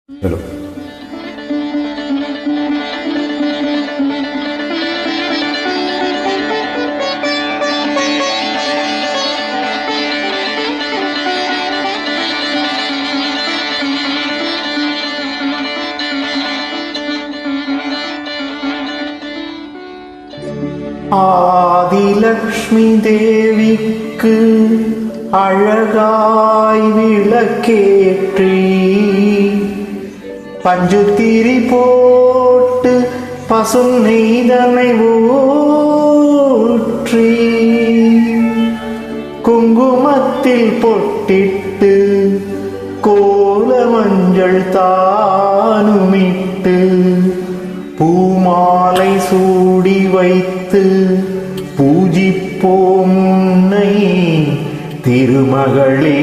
Hello. Adilakshmi தேவிக்கு அழகாய் விளக்கேற்றி பஞ்சுத்திரி போட்டு பசும் நெய்தனை ஊற்றி குங்குமத்தில் பொட்டிட்டு கோல மஞ்சள் தானுமிட்டு பூமாலை சூடி வைத்து பூஜிப்போம் உன்னை திருமகளே.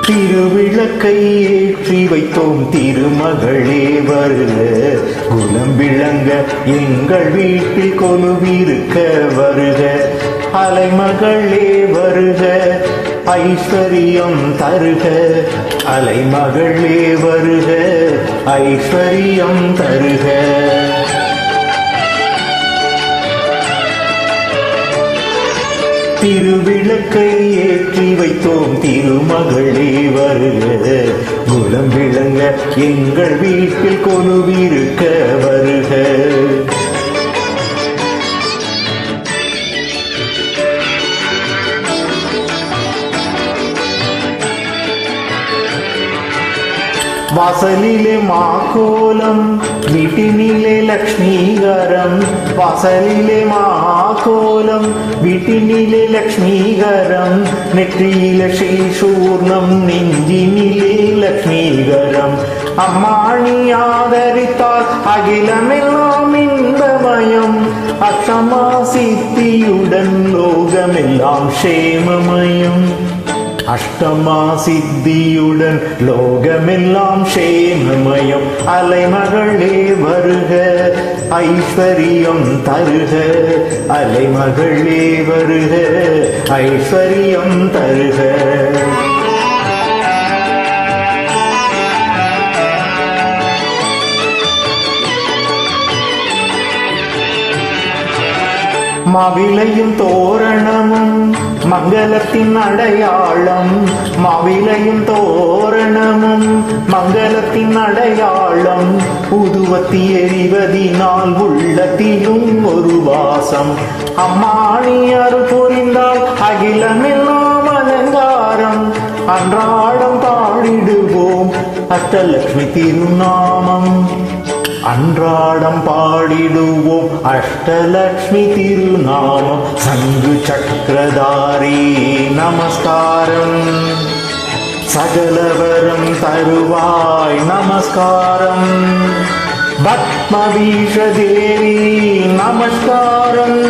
திருவிளக்கை ஏற்றி வைத்தோம் திருமகளே வருக, குலம் விளங்க எங்கள் வீட்டில் கொலுவிருக்க வருக, அலைமகளே வருக ஐஸ்வரியம் தருக, அலைமகளே வருக ஐஸ்வரியம் தருக. திருவிளக்கை ஏற்றி வைத்தோம் திருமகளே வருக, குலம் விளங்க எங்கள் வீட்டில் கொலுவிருக்க வருக. வாசலிலே மாகோலம் வீட்டினிலே லக்ஷ்மீகரம், வாசலிலே மாகோலம் வீட்டினிலே லக்ஷ்மீகரம், நெற்றியிலே ஸ்ரீசூர்ணம் நெஞ்சினிலே லக்ஷ்மீகரம். அம்மாணி ஆதரித்தால் அகிலமெல்லாம் இன்பமயம், அஷ்டமா சித்தியுடன் லோகமெல்லாம் க்ஷேமமயம், அஷ்டமா சித்தியுடன் லோகமெல்லாம் க்ஷேமமயம். அலைமகளே வருக ஐஸ்வரியம் தருக, அலைமகளே வருக ஐஸ்வரியம் தருக. மாவிலையும் தோரணமும் மங்களத்தின் அடையாளம், மாவிலையும் தோரணமும் மங்களத்தின் அடையாளம், உதுவத்தி எரிவதினால் உள்ளத்திலும் ஒரு வாசம். அம்மாணி அருள் புரிந்தால் அகிலமெல்லாம் அலங்காரம், அன்றாடம் பாடிடுவோம் அஷ்டலக்ஷ்மி திருநாமம், அன்றாடம் பாடிடுவோம் அஷ்டலக்ஷ்மி திருநாமம். சங்கு சக்கரதாரி நமஸ்காரம், சகலவரம் தருவாய் நமஸ்காரம், பத்மபீஷ தேவி நமஸ்காரம்.